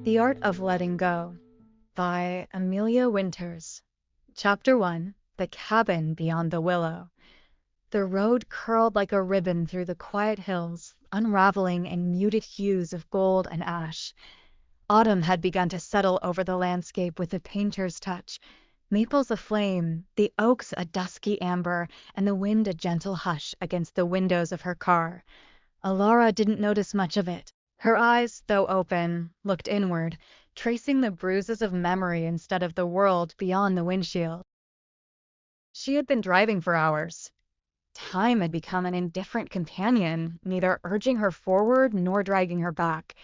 The Art of Letting Go by Amelia Winters. Chapter 1: The Cabin Beyond the Willow. The road curled like a ribbon through the quiet hills, unraveling in muted hues of gold and ash. Autumn had begun to settle over the landscape with a painter's touch. Maples aflame, the oaks a dusky amber, and the wind a gentle hush against the windows of her car. Alara didn't notice much of it. Her eyes, though open, looked inward, tracing the bruises of memory instead of the world beyond the windshield. She had been driving for hours. Time had become an indifferent companion, neither urging her forward nor dragging her back.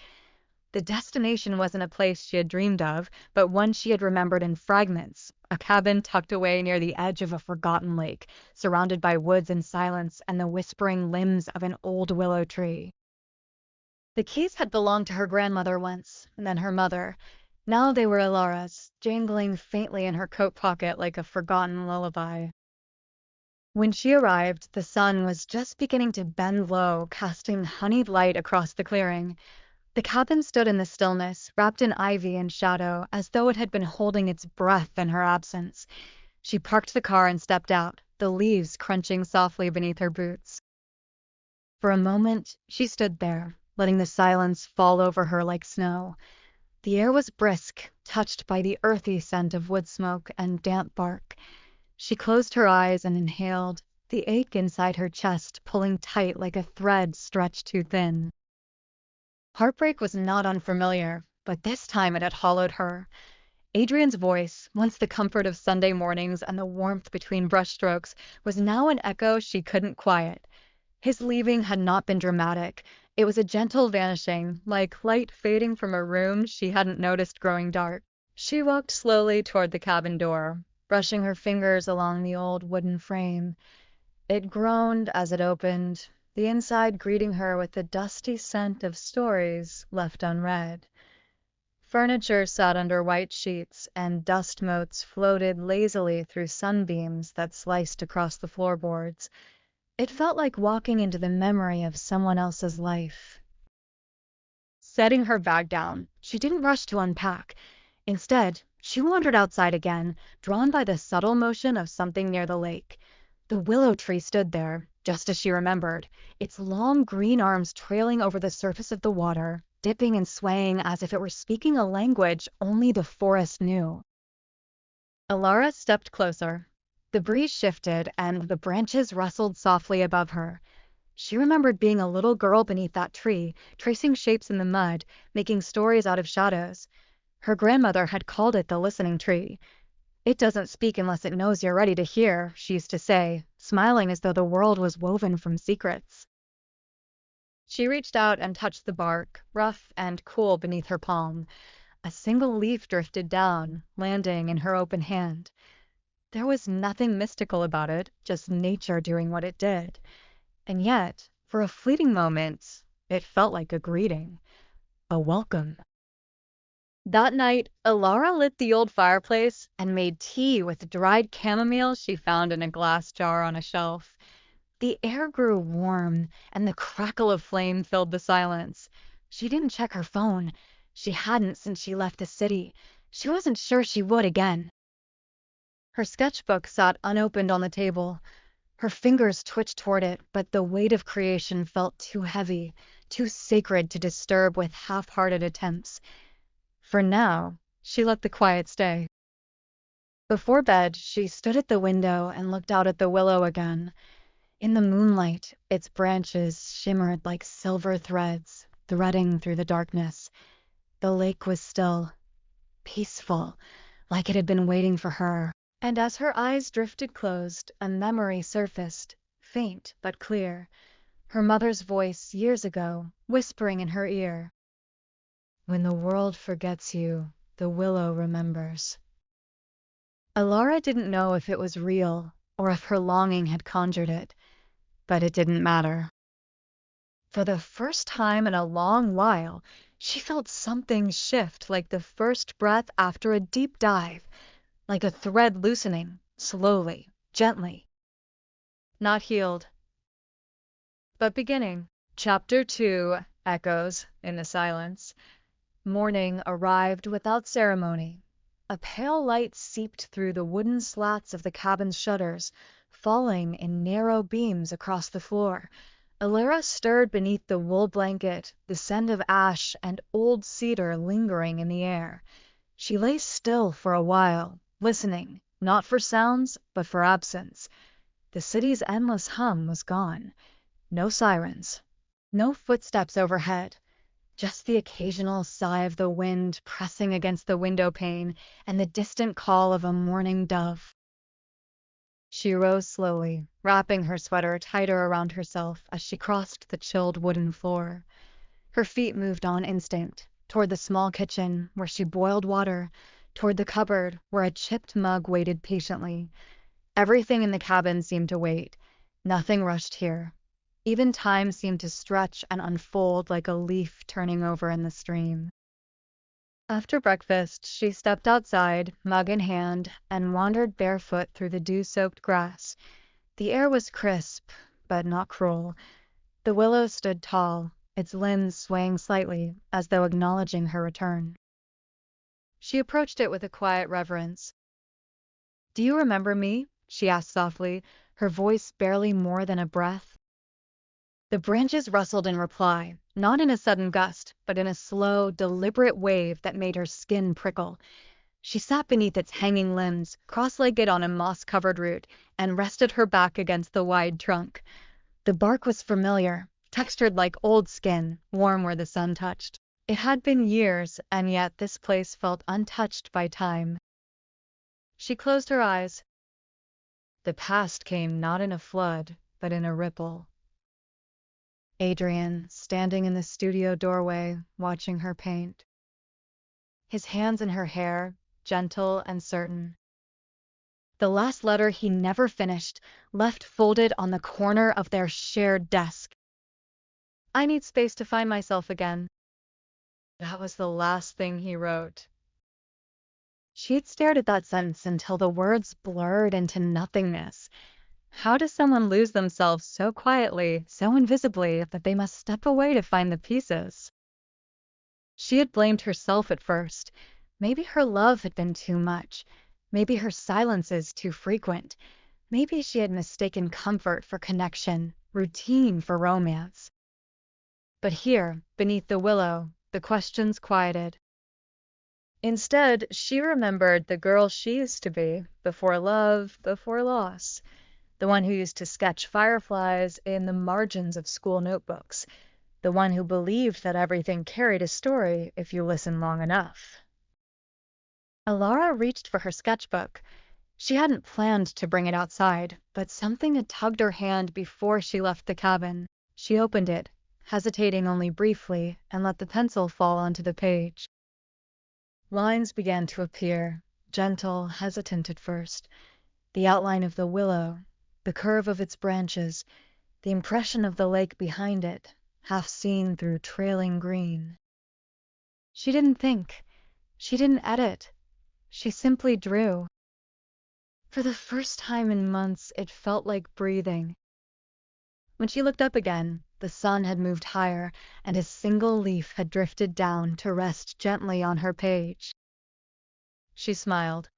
The destination wasn't a place she had dreamed of, but one she had remembered in fragments, a cabin tucked away near the edge of a forgotten lake, surrounded by woods and silence and the whispering limbs of an old willow tree. The keys had belonged to her grandmother once, and then her mother. Now they were Alara's, jangling faintly in her coat pocket like a forgotten lullaby. When she arrived, the sun was just beginning to bend low, casting honeyed light across the clearing. The cabin stood in the stillness, wrapped in ivy and shadow, as though it had been holding its breath in her absence. She parked the car and stepped out, the leaves crunching softly beneath her boots. For a moment, she stood there, letting the silence fall over her like snow. The air was brisk, touched by the earthy scent of wood smoke and damp bark. She closed her eyes and inhaled, the ache inside her chest pulling tight like a thread stretched too thin. Heartbreak was not unfamiliar, but this time it had hollowed her. Adrian's voice, once the comfort of Sunday mornings and the warmth between brushstrokes, was now an echo she couldn't quiet. His leaving had not been dramatic. It was a gentle vanishing, like light fading from a room she hadn't noticed growing dark. She walked slowly toward the cabin door, brushing her fingers along the old wooden frame. It groaned as it opened, the inside greeting her with the dusty scent of stories left unread. Furniture sat under white sheets, and dust motes floated lazily through sunbeams that sliced across the floorboards. It felt like walking into the memory of someone else's life. Setting her bag down, she didn't rush to unpack. Instead, she wandered outside again, drawn by the subtle motion of something near the lake. The willow tree stood there, just as she remembered, its long green arms trailing over the surface of the water, dipping and swaying as if it were speaking a language only the forest knew. Alara stepped closer. The breeze shifted, and the branches rustled softly above her. She remembered being a little girl beneath that tree, tracing shapes in the mud, making stories out of shadows. Her grandmother had called it the listening tree. "It doesn't speak unless it knows you're ready to hear," she used to say, smiling as though the world was woven from secrets. She reached out and touched the bark, rough and cool beneath her palm. A single leaf drifted down, landing in her open hand. There was nothing mystical about it, just nature doing what it did. And yet, for a fleeting moment, it felt like a greeting, a welcome. That night, Alara lit the old fireplace and made tea with dried chamomile she found in a glass jar on a shelf. The air grew warm, and the crackle of flame filled the silence. She didn't check her phone. She hadn't since she left the city. She wasn't sure she would again. Her sketchbook sat unopened on the table. Her fingers twitched toward it, but the weight of creation felt too heavy, too sacred to disturb with half-hearted attempts. For now, she let the quiet stay. Before bed, she stood at the window and looked out at the willow again. In the moonlight, its branches shimmered like silver threads, threading through the darkness. The lake was still, peaceful, like it had been waiting for her. And as her eyes drifted closed, a memory surfaced, faint but clear. Her mother's voice years ago, whispering in her ear. "When the world forgets you, the willow remembers." Alara didn't know if it was real or if her longing had conjured it, but it didn't matter. For the first time in a long while, she felt something shift like the first breath after a deep dive. Like a thread loosening, slowly, gently. Not healed, but beginning. Chapter 2 echoes in the silence. Morning arrived without ceremony. A pale light seeped through the wooden slats of the cabin's shutters, falling in narrow beams across the floor. Alara stirred beneath the wool blanket, the scent of ash and old cedar lingering in the air. She lay still for a while, listening, not for sounds, but for absence. The city's endless hum was gone. No sirens, no footsteps overhead, just the occasional sigh of the wind pressing against the window pane and the distant call of a mourning dove. She rose slowly, wrapping her sweater tighter around herself as she crossed the chilled wooden floor. Her feet moved on instinct, toward the small kitchen where she boiled water, toward the cupboard where a chipped mug waited patiently. Everything in the cabin seemed to wait. Nothing rushed here. Even time seemed to stretch and unfold like a leaf turning over in the stream. After breakfast, she stepped outside, mug in hand, and wandered barefoot through the dew-soaked grass. The air was crisp, but not cruel. The willow stood tall, its limbs swaying slightly, as though acknowledging her return. She approached it with a quiet reverence. "Do you remember me?" she asked softly, her voice barely more than a breath. The branches rustled in reply, not in a sudden gust, but in a slow, deliberate wave that made her skin prickle. She sat beneath its hanging limbs, cross-legged on a moss-covered root, and rested her back against the wide trunk. The bark was familiar, textured like old skin, warm where the sun touched. It had been years, and yet this place felt untouched by time. She closed her eyes. The past came not in a flood, but in a ripple. Adrian, standing in the studio doorway, watching her paint. His hands in her hair, gentle and certain. The last letter he never finished, left folded on the corner of their shared desk. "I need space to find myself again." That was the last thing he wrote. She had stared at that sentence until the words blurred into nothingness. How does someone lose themselves so quietly, so invisibly, that they must step away to find the pieces? She had blamed herself at first. Maybe her love had been too much. Maybe her silences too frequent. Maybe she had mistaken comfort for connection, routine for romance. But here, beneath the willow, the questions quieted. Instead, she remembered the girl she used to be, before love, before loss. The one who used to sketch fireflies in the margins of school notebooks. The one who believed that everything carried a story if you listened long enough. Alara reached for her sketchbook. She hadn't planned to bring it outside, but something had tugged her hand before she left the cabin. She opened it, hesitating only briefly, and let the pencil fall onto the page. Lines began to appear, gentle, hesitant at first. The outline of the willow, the curve of its branches, the impression of the lake behind it, half seen through trailing green. She didn't think. She didn't edit. She simply drew. For the first time in months, it felt like breathing. When she looked up again, the sun had moved higher, and a single leaf had drifted down to rest gently on her page. She smiled.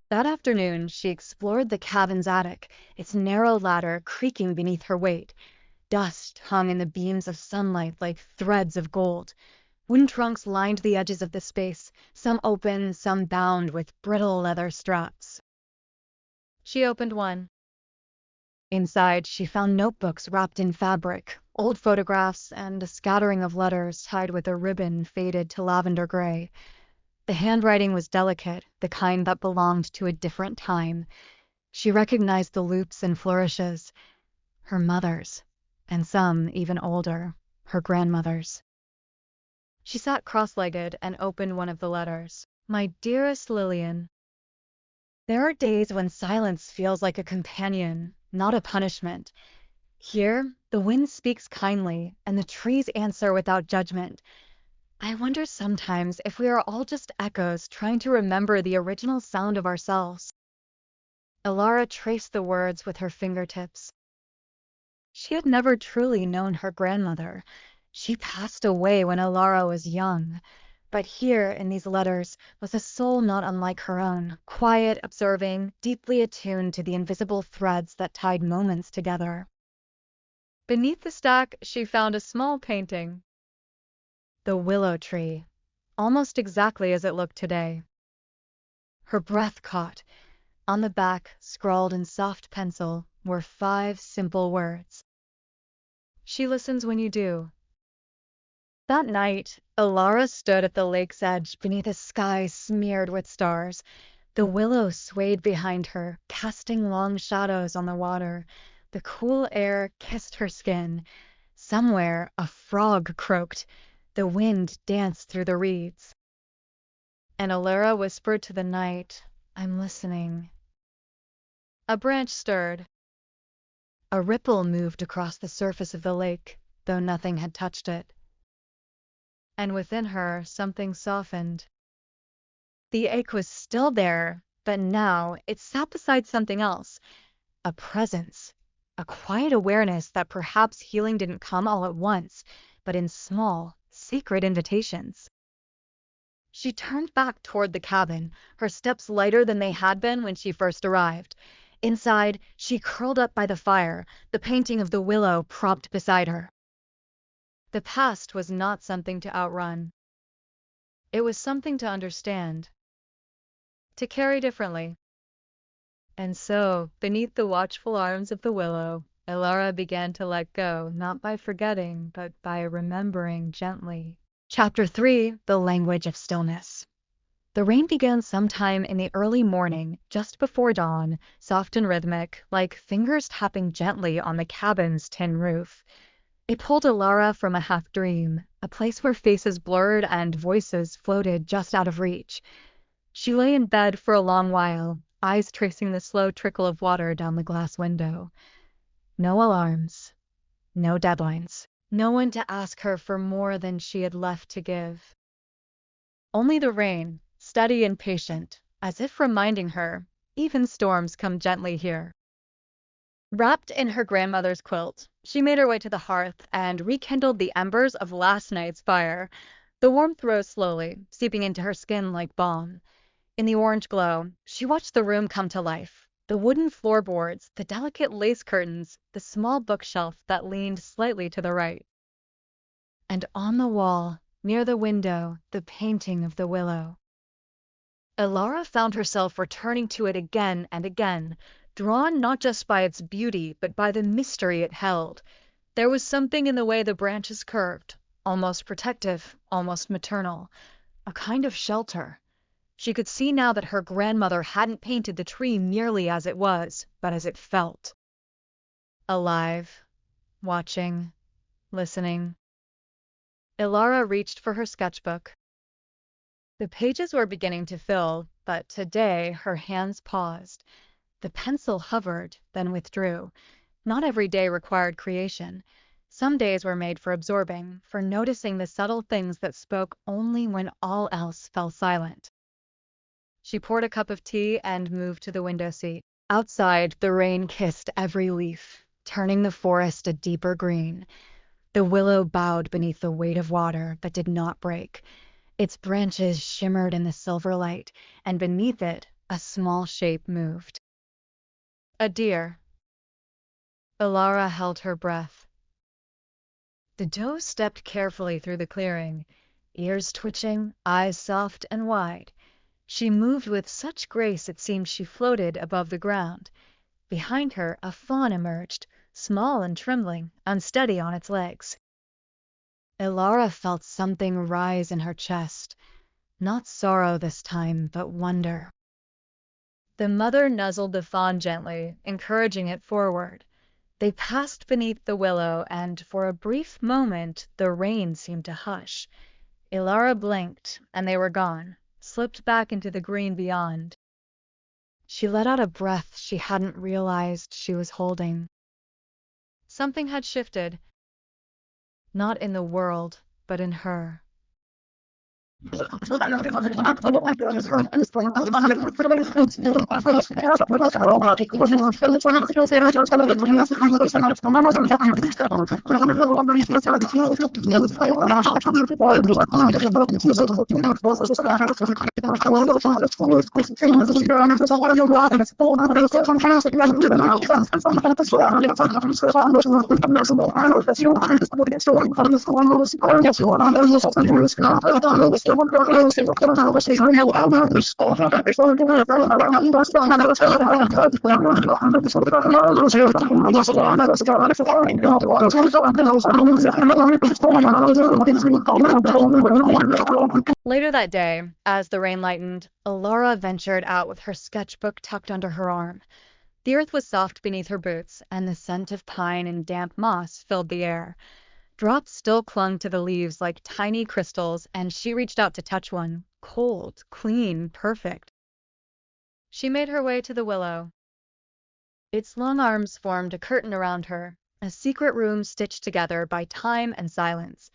That afternoon, she explored the cabin's attic, its narrow ladder creaking beneath her weight. Dust hung in the beams of sunlight like threads of gold. Wooden trunks lined the edges of the space, some open, some bound with brittle leather straps. She opened one. Inside, she found notebooks wrapped in fabric, Old photographs and a scattering of letters tied with a ribbon faded to lavender gray. The handwriting was delicate, the kind that belonged to a different time. She recognized the loops and flourishes, her mother's, and some, even older, her grandmother's. She sat cross-legged and opened one of the letters. My dearest Lillian, there are days when silence feels like a companion, not a punishment. Here, the wind speaks kindly, and the trees answer without judgment. I wonder sometimes if we are all just echoes trying to remember the original sound of ourselves. Elara traced the words with her fingertips. She had never truly known her grandmother. She passed away when Elara was young. But here, in these letters, was a soul not unlike her own, quiet, observing, deeply attuned to the invisible threads that tied moments together. Beneath the stack, she found a small painting. The willow tree, almost exactly as it looked today. Her breath caught. On the back, scrawled in soft pencil, were 5 simple words. She listens when you do. That night, Elara stood at the lake's edge beneath a sky smeared with stars. The willow swayed behind her, casting long shadows on the water. The cool air kissed her skin. Somewhere, a frog croaked. The wind danced through the reeds. And Elara whispered to the night, I'm listening. A branch stirred. A ripple moved across the surface of the lake, though nothing had touched it. And within her, something softened. The ache was still there, but now it sat beside something else. A presence. A quiet awareness that perhaps healing didn't come all at once, but in small, secret invitations. She turned back toward the cabin, her steps lighter than they had been when she first arrived. Inside, she curled up by the fire, the painting of the willow propped beside her. The past was not something to outrun. It was something to understand, to carry differently. And so, beneath the watchful arms of the willow, Elara began to let go, not by forgetting, but by remembering gently. Chapter 3: The Language of Stillness. The rain began sometime in the early morning, just before dawn, soft and rhythmic, like fingers tapping gently on the cabin's tin roof. It pulled Elara from a half-dream, a place where faces blurred and voices floated just out of reach. She lay in bed for a long while, eyes tracing the slow trickle of water down the glass window. No alarms, no deadlines, no one to ask her for more than she had left to give. Only the rain, steady and patient, as if reminding her, even storms come gently here. Wrapped in her grandmother's quilt, she made her way to the hearth and rekindled the embers of last night's fire. The warmth rose slowly, seeping into her skin like balm. In the orange glow, she watched the room come to life. The wooden floorboards, the delicate lace curtains, the small bookshelf that leaned slightly to the right. And on the wall, near the window, the painting of the willow. Elara found herself returning to it again and again, drawn not just by its beauty, but by the mystery it held. There was something in the way the branches curved, almost protective, almost maternal, a kind of shelter. She could see now that her grandmother hadn't painted the tree merely as it was, but as it felt. Alive, watching, listening. Elara reached for her sketchbook. The pages were beginning to fill, but today her hands paused. The pencil hovered, then withdrew. Not every day required creation. Some days were made for absorbing, for noticing the subtle things that spoke only when all else fell silent. She poured a cup of tea and moved to the window seat. Outside, the rain kissed every leaf, turning the forest a deeper green. The willow bowed beneath the weight of water, but did not break. Its branches shimmered in the silver light, and beneath it, a small shape moved. A deer. Elara held her breath. The doe stepped carefully through the clearing, ears twitching, eyes soft and wide. She moved with such grace it seemed she floated above the ground. Behind her, a fawn emerged, small and trembling, unsteady on its legs. Ilara felt something rise in her chest, not sorrow this time, but wonder. The mother nuzzled the fawn gently, encouraging it forward. They passed beneath the willow, and for a brief moment the rain seemed to hush. Ilara blinked, and they were gone, slipped back into the green beyond. She let out a breath she hadn't realized she was holding. Something had shifted, not in the world, but in her. Later that day, as the rain lightened, Ilara ventured out with her sketchbook tucked under her arm. The earth was soft beneath her boots, and the scent of pine and damp moss filled the air. Drops still clung to the leaves like tiny crystals, and she reached out to touch one, cold, clean, perfect. She made her way to the willow. Its long arms formed a curtain around her, a secret room stitched together by time and silence.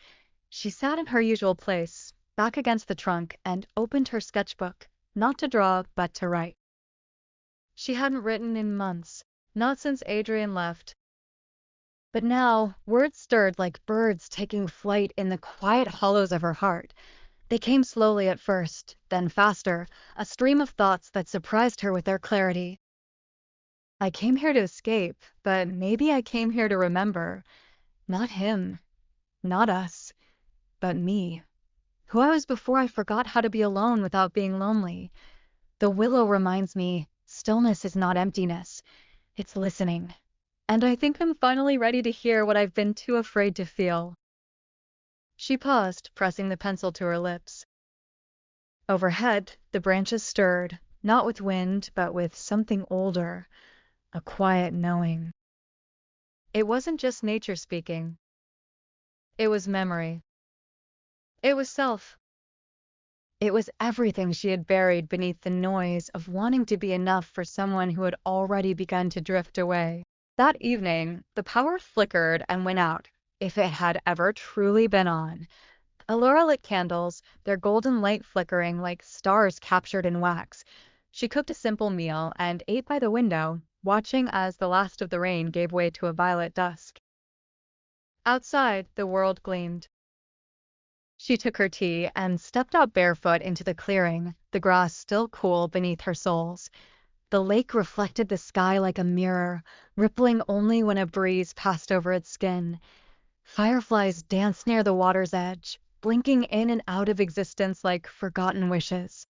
She sat in her usual place, back against the trunk, and opened her sketchbook, not to draw, but to write. She hadn't written in months, not since Adrian left. But now, words stirred like birds taking flight in the quiet hollows of her heart. They came slowly at first, then faster, a stream of thoughts that surprised her with their clarity. I came here to escape, but maybe I came here to remember. Not him, not us, but me. Who I was before I forgot how to be alone without being lonely. The willow reminds me, stillness is not emptiness. It's listening. And I think I'm finally ready to hear what I've been too afraid to feel. She paused, pressing the pencil to her lips. Overhead, the branches stirred, not with wind, but with something older, a quiet knowing. It wasn't just nature speaking. It was memory. It was self. It was everything she had buried beneath the noise of wanting to be enough for someone who had already begun to drift away. That evening, the power flickered and went out, if it had ever truly been on. Ilara lit candles, their golden light flickering like stars captured in wax. She cooked a simple meal and ate by the window, watching as the last of the rain gave way to a violet dusk. Outside, the world gleamed. She took her tea and stepped out barefoot into the clearing, the grass still cool beneath her soles. The lake reflected the sky like a mirror, rippling only when a breeze passed over its skin. Fireflies danced near the water's edge, blinking in and out of existence like forgotten wishes.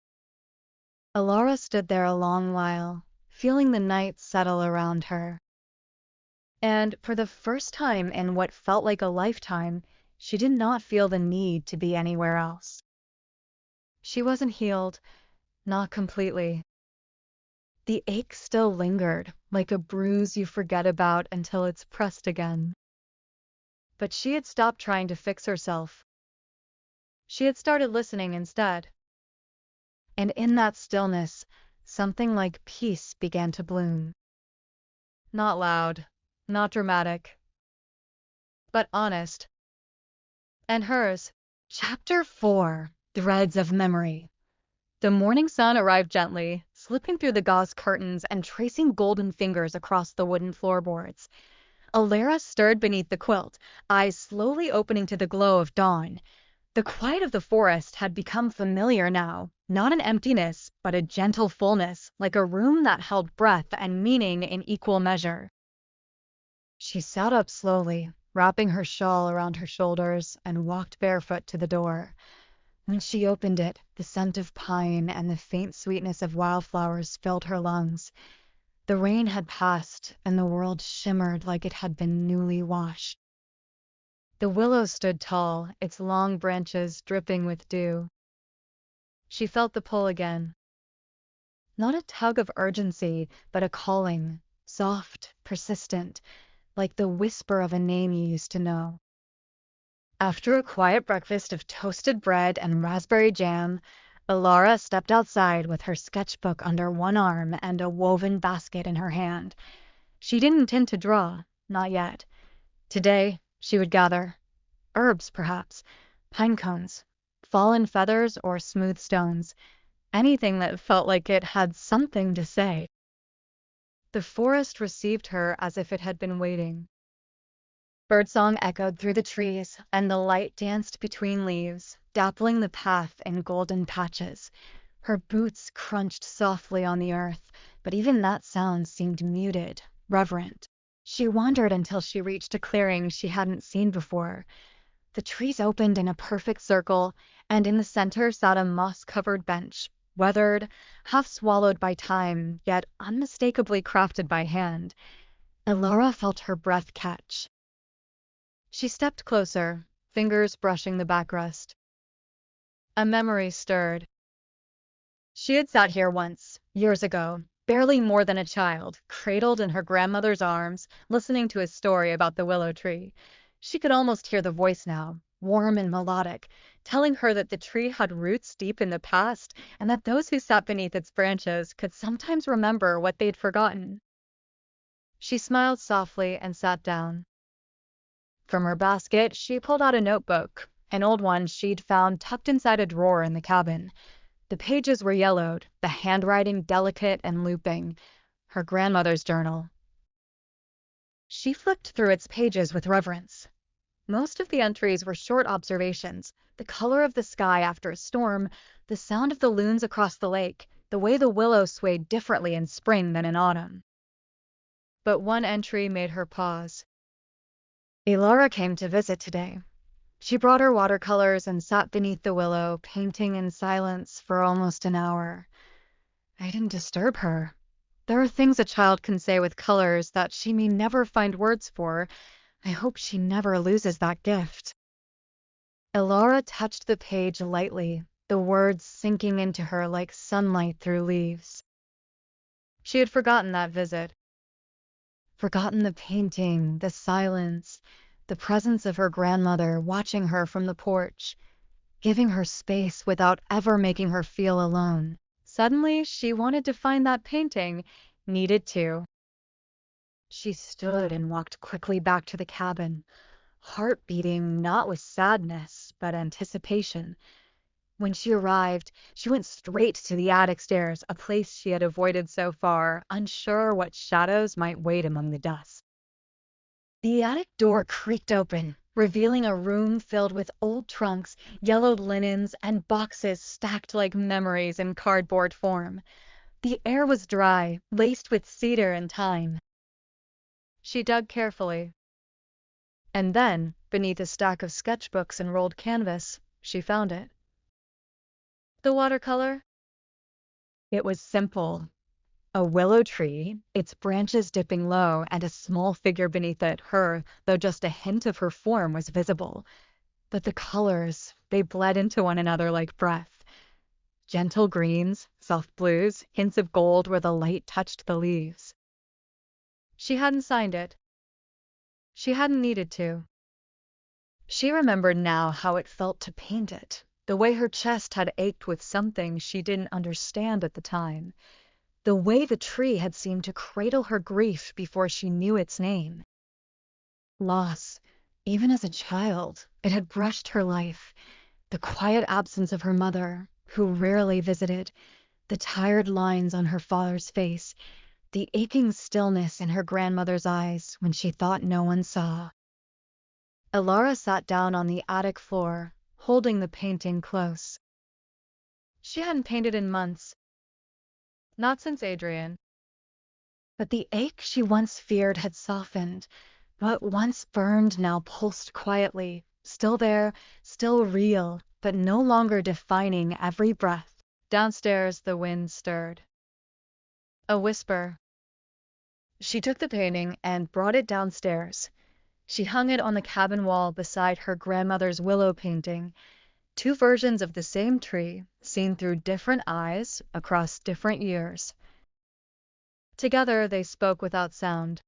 Ilara stood there a long while, feeling the night settle around her. And for the first time in what felt like a lifetime, she did not feel the need to be anywhere else. She wasn't healed, not completely. The ache still lingered, like a bruise you forget about until it's pressed again. But she had stopped trying to fix herself. She had started listening instead. And in that stillness, something like peace began to bloom. Not loud, not dramatic, but honest. And hers. Chapter 4: Threads of Memory. The morning sun arrived gently, slipping through the gauze curtains and tracing golden fingers across the wooden floorboards. Ilara stirred beneath the quilt, eyes slowly opening to the glow of dawn. The quiet of the forest had become familiar now, not an emptiness, but a gentle fullness, like a room that held breath and meaning in equal measure. She sat up slowly, wrapping her shawl around her shoulders, and walked barefoot to the door. When she opened it, the scent of pine and the faint sweetness of wildflowers filled her lungs. The rain had passed, and the world shimmered like it had been newly washed. The willow stood tall, its long branches dripping with dew. She felt the pull again. Not a tug of urgency, but a calling, soft, persistent, like the whisper of a name you used to know. After a quiet breakfast of toasted bread and raspberry jam, Alara stepped outside with her sketchbook under one arm and a woven basket in her hand. She didn't intend to draw, not yet. Today, she would gather herbs, perhaps, pine cones, fallen feathers, or smooth stones, anything that felt like it had something to say. The forest received her as if it had been waiting. Birdsong echoed through the trees, and the light danced between leaves, dappling the path in golden patches. Her boots crunched softly on the earth, but even that sound seemed muted, reverent. She wandered until she reached a clearing she hadn't seen before. The trees opened in a perfect circle, and in the center sat a moss-covered bench, weathered, half swallowed by time, yet unmistakably crafted by hand. Elora felt her breath catch. She stepped closer, fingers brushing the backrest. A memory stirred. She had sat here once, years ago, barely more than a child, cradled in her grandmother's arms, listening to a story about the willow tree. She could almost hear the voice now, warm and melodic, telling her that the tree had roots deep in the past and that those who sat beneath its branches could sometimes remember what they'd forgotten. She smiled softly and sat down. From her basket, she pulled out a notebook, an old one she'd found tucked inside a drawer in the cabin. The pages were yellowed, the handwriting delicate and looping. Her grandmother's journal. She flipped through its pages with reverence. Most of the entries were short observations: the color of the sky after a storm, the sound of the loons across the lake, the way the willow swayed differently in spring than in autumn. But one entry made her pause. Elara came to visit today. She brought her watercolors and sat beneath the willow, painting in silence for almost an hour. I didn't disturb her. There are things a child can say with colors that she may never find words for. I hope she never loses that gift. Elara touched the page lightly, the words sinking into her like sunlight through leaves. She had forgotten that visit. Forgotten the painting, the silence, the presence of her grandmother watching her from the porch, giving her space without ever making her feel alone. Suddenly, she wanted to find that painting, needed to. She stood and walked quickly back to the cabin, heart beating not with sadness, but anticipation. When she arrived, she went straight to the attic stairs, a place she had avoided so far, unsure what shadows might wait among the dust. The attic door creaked open, revealing a room filled with old trunks, yellowed linens, and boxes stacked like memories in cardboard form. The air was dry, laced with cedar and thyme. She dug carefully. And then, beneath a stack of sketchbooks and rolled canvas, she found it. The watercolor? It was simple. A willow tree, its branches dipping low, and a small figure beneath it, her, though just a hint of her form was visible. But the colors, they bled into one another like breath. Gentle greens, soft blues, hints of gold where the light touched the leaves. She hadn't signed it. She hadn't needed to. She remembered now how it felt to paint it, the way her chest had ached with something she didn't understand at the time. The way the tree had seemed to cradle her grief before she knew its name. Loss, even as a child, it had brushed her life. The quiet absence of her mother, who rarely visited, the tired lines on her father's face, the aching stillness in her grandmother's eyes when she thought no one saw. Elara sat down on the attic floor, holding the painting close. She hadn't painted in months. Not since Adrian. But the ache she once feared had softened. What once burned now pulsed quietly, still there, still real, but no longer defining every breath. Downstairs the wind stirred. A whisper. She took the painting and brought it downstairs. She hung it on the cabin wall beside her grandmother's willow painting, two versions of the same tree, seen through different eyes across different years. Together they spoke without sound.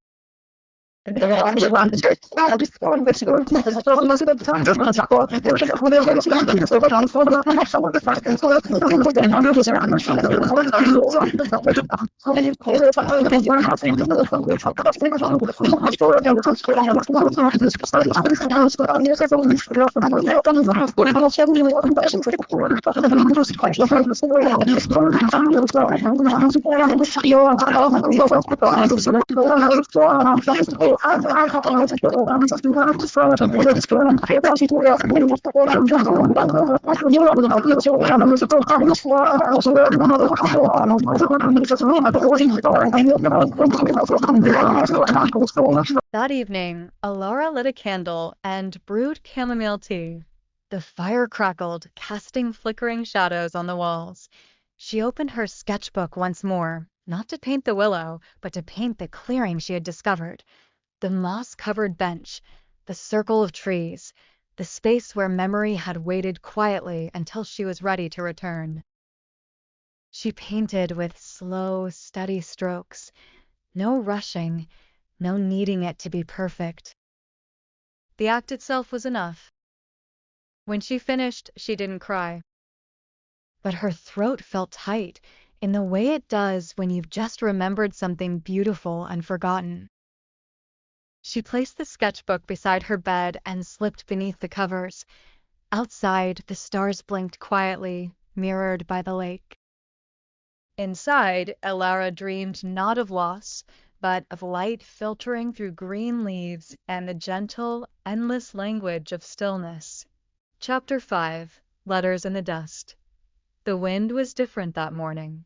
That evening, Alara lit a candle and brewed chamomile tea. The fire crackled, casting flickering shadows on the walls. She opened her sketchbook once more, not to paint the willow, but to paint the clearing she had discovered. The moss-covered bench, the circle of trees, the space where memory had waited quietly until she was ready to return. She painted with slow, steady strokes, no rushing, no needing it to be perfect. The act itself was enough. When she finished, she didn't cry. But her throat felt tight, in the way it does when you've just remembered something beautiful and forgotten. She placed the sketchbook beside her bed and slipped beneath the covers. Outside, the stars blinked quietly, mirrored by the lake. Inside, Elara dreamed not of loss, but of light filtering through green leaves and the gentle, endless language of stillness. Chapter 5. Letters in the Dust. The wind was different that morning.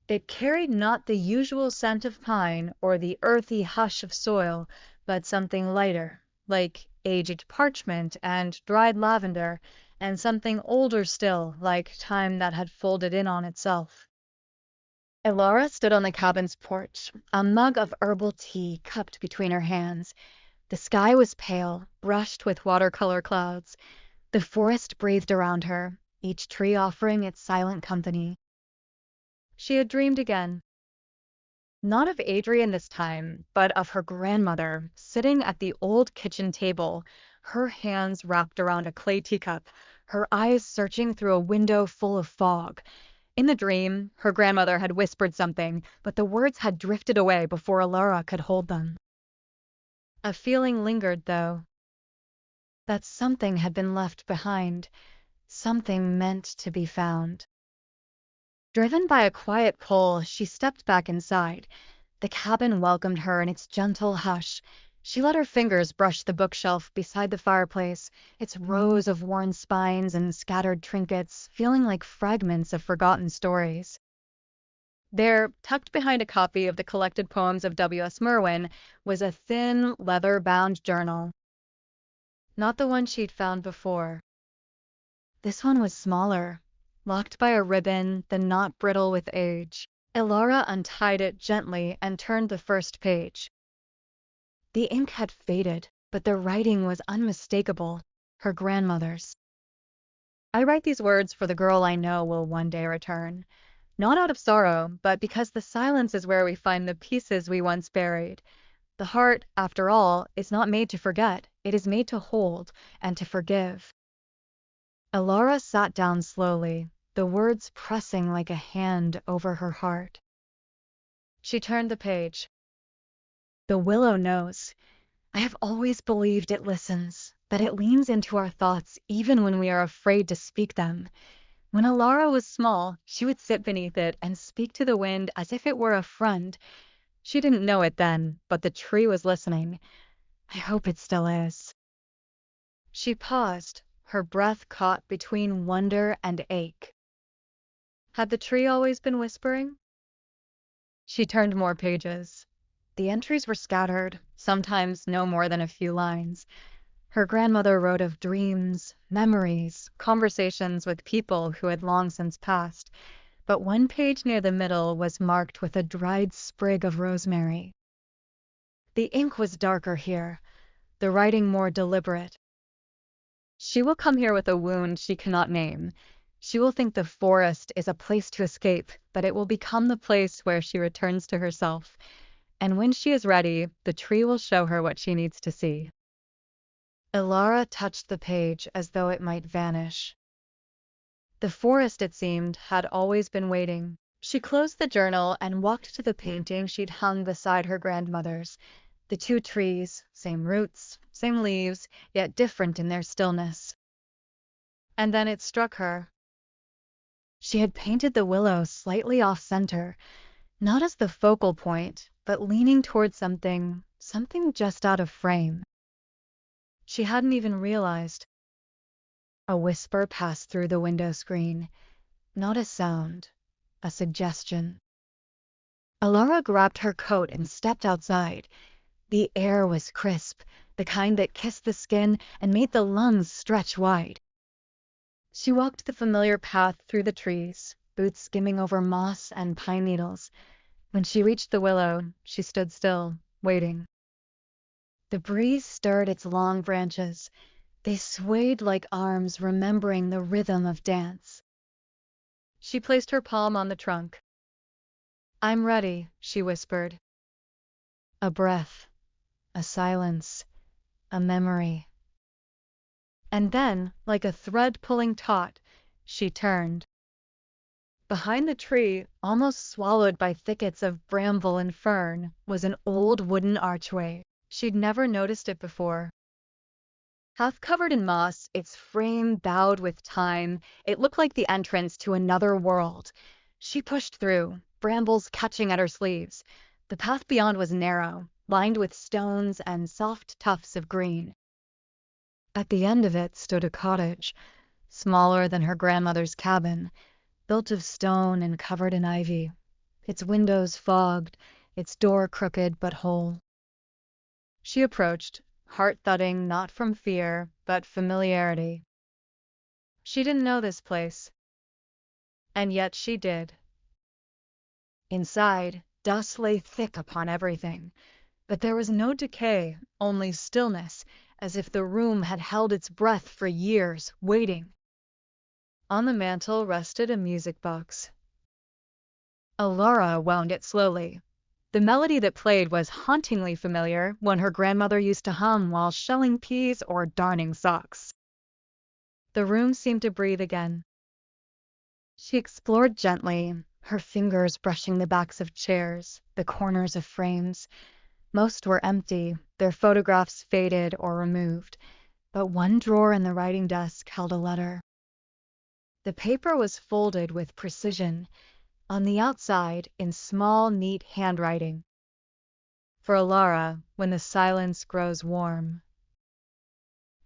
It carried not the usual scent of pine or the earthy hush of soil, but something lighter, like aged parchment and dried lavender, and something older still, like time that had folded in on itself. Elara stood on the cabin's porch, a mug of herbal tea cupped between her hands. The sky was pale, brushed with watercolor clouds. The forest breathed around her, each tree offering its silent company. She had dreamed again. Not of Adrian this time, but of her grandmother, sitting at the old kitchen table, her hands wrapped around a clay teacup, her eyes searching through a window full of fog. In the dream, her grandmother had whispered something, but the words had drifted away before Alara could hold them. A feeling lingered, though, that something had been left behind, something meant to be found. Driven by a quiet pull, she stepped back inside. The cabin welcomed her in its gentle hush. She let her fingers brush the bookshelf beside the fireplace, its rows of worn spines and scattered trinkets, feeling like fragments of forgotten stories. There, tucked behind a copy of the collected poems of W.S. Merwin, was a thin, leather-bound journal. Not the one she'd found before. This one was smaller, locked by a ribbon, the knot brittle with age. Elara untied it gently and turned the first page. The ink had faded, but the writing was unmistakable, her grandmother's. I write these words for the girl I know will one day return. Not out of sorrow, but because the silence is where we find the pieces we once buried. The heart, after all, is not made to forget. It is made to hold and to forgive. Elara sat down slowly, the words pressing like a hand over her heart. She turned the page. The willow knows. I have always believed it listens, that it leans into our thoughts even when we are afraid to speak them. When Alara was small, she would sit beneath it and speak to the wind as if it were a friend. She didn't know it then, but the tree was listening. I hope it still is. She paused, her breath caught between wonder and ache. Had the tree always been whispering? She turned more pages. The entries were scattered, sometimes no more than a few lines. Her grandmother wrote of dreams, memories, conversations with people who had long since passed. but one page near the middle was marked with a dried sprig of rosemary. The ink was darker here, the writing more deliberate. She will come here with a wound she cannot name. She will think the forest is a place to escape, but it will become the place where she returns to herself. And when she is ready, the tree will show her what she needs to see. Ilara touched the page as though it might vanish. The forest, it seemed, had always been waiting. She closed the journal and walked to the painting she'd hung beside her grandmother's. The two trees, same roots, same leaves, yet different in their stillness. And then it struck her. She had painted the willow slightly off-center, not as the focal point, but leaning toward something just out of frame. She hadn't even realized. A whisper passed through the window screen. Not a sound, a suggestion. Ilara grabbed her coat and stepped outside. The air was crisp, the kind that kissed the skin and made the lungs stretch wide. She walked the familiar path through the trees, boots skimming over moss and pine needles. When she reached the willow, she stood still, waiting. The breeze stirred its long branches. They swayed like arms remembering the rhythm of dance. She placed her palm on the trunk. "I'm ready," she whispered. A breath, a silence, a memory. And then, like a thread pulling taut, she turned. Behind the tree, almost swallowed by thickets of bramble and fern, was an old wooden archway. She'd never noticed it before. Half covered in moss, its frame bowed with time, it looked like the entrance to another world. She pushed through, brambles catching at her sleeves. The path beyond was narrow, lined with stones and soft tufts of green. At the end of it stood a cottage, smaller than her grandmother's cabin, built of stone and covered in ivy, its windows fogged, its door crooked but whole. She approached, heart thudding not from fear, but familiarity. She didn't know this place, and yet she did. Inside, dust lay thick upon everything, but there was no decay, only stillness, as if the room had held its breath for years, waiting. On the mantel rested a music box. Ilara wound it slowly. The melody that played was hauntingly familiar, one her grandmother used to hum while shelling peas or darning socks. The room seemed to breathe again. She explored gently, her fingers brushing the backs of chairs, the corners of frames. Most were empty, their photographs faded or removed, but one drawer in the writing desk held a letter. The paper was folded with precision, on the outside in small, neat handwriting. For Ilara, when the silence grows warm.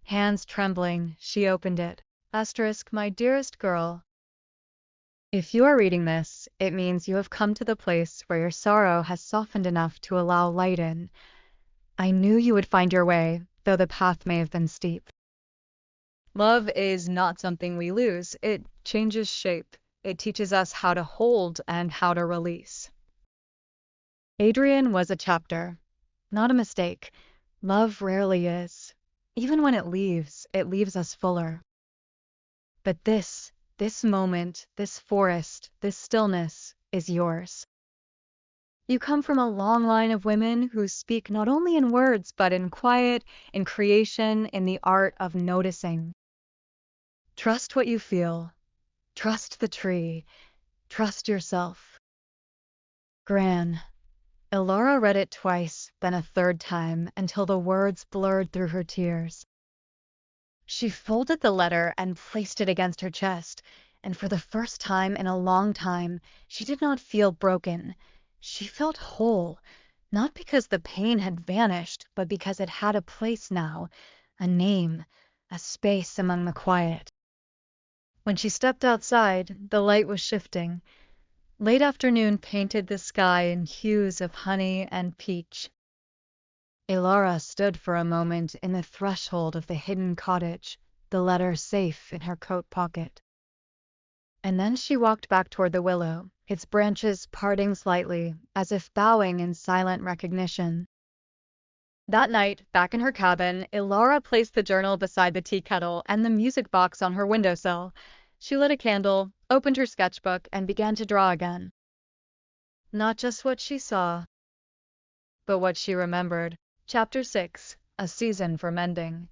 Hands trembling, she opened it. Asterisk, my dearest girl. If you are reading this, it means you have come to the place where your sorrow has softened enough to allow light in. I knew you would find your way, though the path may have been steep. Love is not something we lose. It changes shape. It teaches us how to hold and how to release. Adrian was a chapter, not a mistake. Love rarely is. Even when it leaves us fuller. But this moment, this forest, this stillness is yours. You come from a long line of women who speak not only in words, but in quiet, in creation, in the art of noticing. Trust what you feel. Trust the tree. Trust yourself. Gran. Ilara read it twice, then a third time, until the words blurred through her tears. She folded the letter and placed it against her chest, and for the first time in a long time, she did not feel broken. She felt whole, not because the pain had vanished, but because it had a place now, a name, a space among the quiet. When she stepped outside, the light was shifting. Late afternoon painted the sky in hues of honey and peach. Ilara stood for a moment in the threshold of the hidden cottage, the letter safe in her coat pocket. And then she walked back toward the willow, its branches parting slightly, as if bowing in silent recognition. That night, back in her cabin, Ilara placed the journal beside the tea kettle and the music box on her windowsill. She lit a candle, opened her sketchbook, and began to draw again. Not just what she saw, but what she remembered. Chapter 6: A Season for Mending.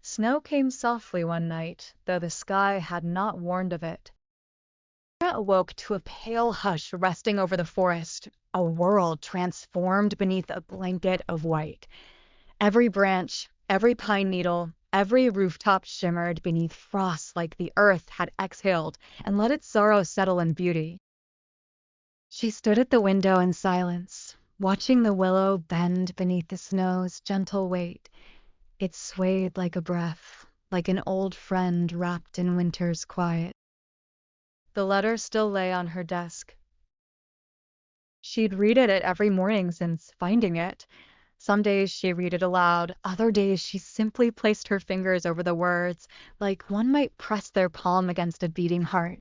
Snow came softly one night, though the sky had not warned of it. Sarah awoke to a pale hush resting over the forest, a world transformed beneath a blanket of white. Every branch, every pine needle, every rooftop shimmered beneath frost like the earth had exhaled and let its sorrow settle in beauty. She stood at the window in silence, watching the willow bend beneath the snow's gentle weight. It swayed like a breath, like an old friend wrapped in winter's quiet. The letter still lay on her desk. She'd read it every morning since finding it. Some days she'd read it aloud, other days she simply placed her fingers over the words, like one might press their palm against a beating heart.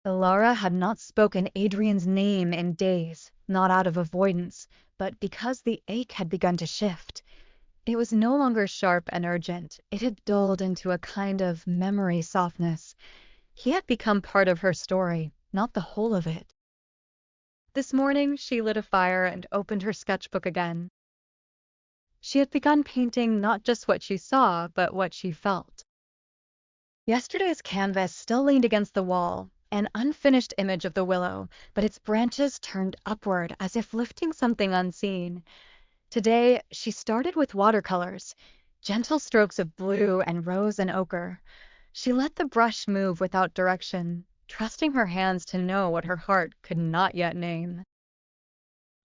Ilara had not spoken Adrian's name in days, not out of avoidance, but because the ache had begun to shift. It was no longer sharp and urgent. It had dulled into a kind of memory softness. He had become part of her story, not the whole of it. This morning she lit a fire and opened her sketchbook again. She had begun painting not just what she saw, but what she felt. Yesterday's canvas still leaned against the wall, an unfinished image of the willow, but its branches turned upward as if lifting something unseen. Today she started with watercolors, gentle strokes of blue and rose and ochre. She let the brush move without direction, trusting her hands to know what her heart could not yet name.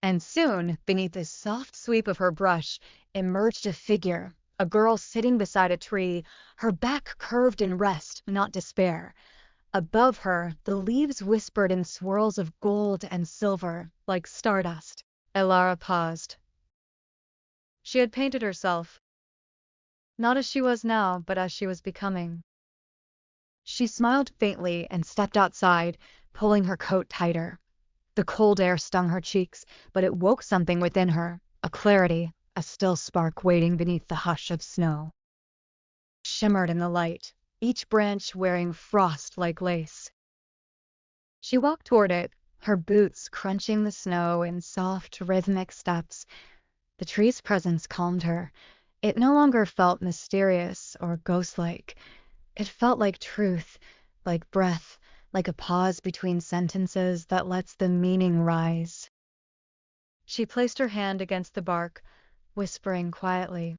And soon, beneath the soft sweep of her brush, emerged a figure, a girl sitting beside a tree, her back curved in rest, not despair. Above her, the leaves whispered in swirls of gold and silver, like stardust. Ilara paused. She had painted herself, not as she was now, but as she was becoming. She smiled faintly and stepped outside, pulling her coat tighter. The cold air stung her cheeks, but it woke something within her, a clarity, a still spark waiting beneath the hush of snow. Shimmered in the light, each branch wearing frost like lace. She walked toward it, her boots crunching the snow in soft, rhythmic steps. The tree's presence calmed her. It no longer felt mysterious or ghost-like. It felt like truth, like breath, like a pause between sentences that lets the meaning rise. She placed her hand against the bark, whispering quietly,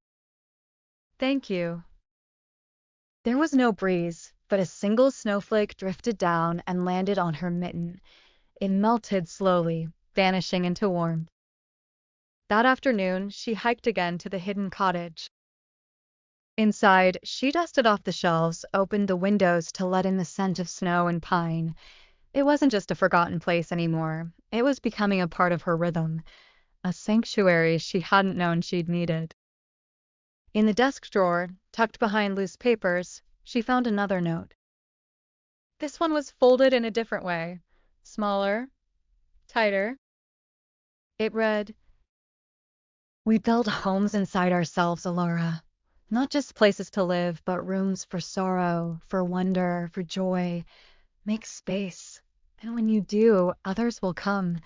"Thank you." There was no breeze, but a single snowflake drifted down and landed on her mitten. It melted slowly, vanishing into warmth. That afternoon, she hiked again to the hidden cottage. Inside, she dusted off the shelves, opened the windows to let in the scent of snow and pine. It wasn't just a forgotten place anymore. It was becoming a part of her rhythm, a sanctuary she hadn't known she'd needed. In the desk drawer, tucked behind loose papers, she found another note. This one was folded in a different way, smaller, tighter. It read, "We build homes inside ourselves, Ilara. Not just places to live, but rooms for sorrow, for wonder, for joy. Make space. And when you do, others will come,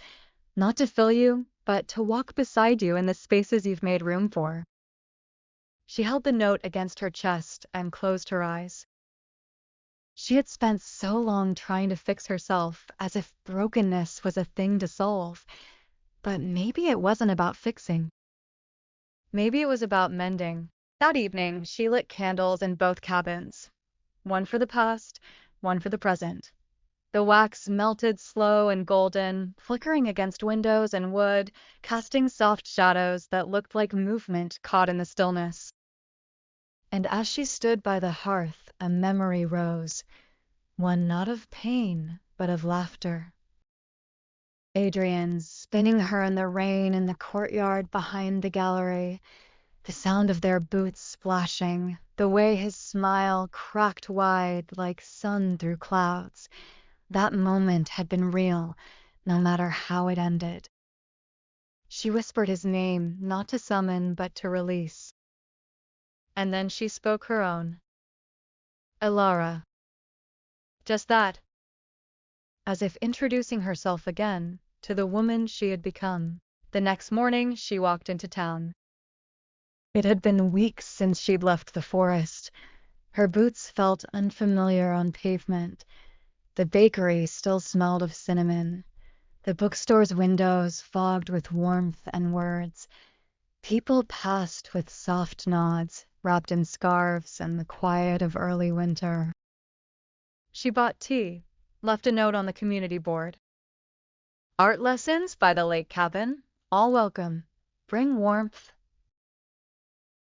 not to fill you, but to walk beside you in the spaces you've made room for." She held the note against her chest and closed her eyes. She had spent so long trying to fix herself, as if brokenness was a thing to solve. But maybe it wasn't about fixing. Maybe it was about mending. That evening, she lit candles in both cabins. One for the past, one for the present. The wax melted slow and golden, flickering against windows and wood, casting soft shadows that looked like movement caught in the stillness. And as she stood by the hearth, a memory rose, one not of pain, but of laughter. Adrian spinning her in the rain in the courtyard behind the gallery. The sound of their boots splashing, the way his smile cracked wide like sun through clouds. That moment had been real, no matter how it ended. She whispered his name, not to summon, but to release. And then she spoke her own. Elara. Just that. As if introducing herself again to the woman she had become. The next morning, she walked into town. It had been weeks since she'd left the forest. Her boots felt unfamiliar on pavement. The bakery still smelled of cinnamon. The bookstore's windows fogged with warmth and words. People passed with soft nods, wrapped in scarves and the quiet of early winter. She bought tea, left a note on the community board. Art lessons by the lake cabin. All welcome. Bring warmth.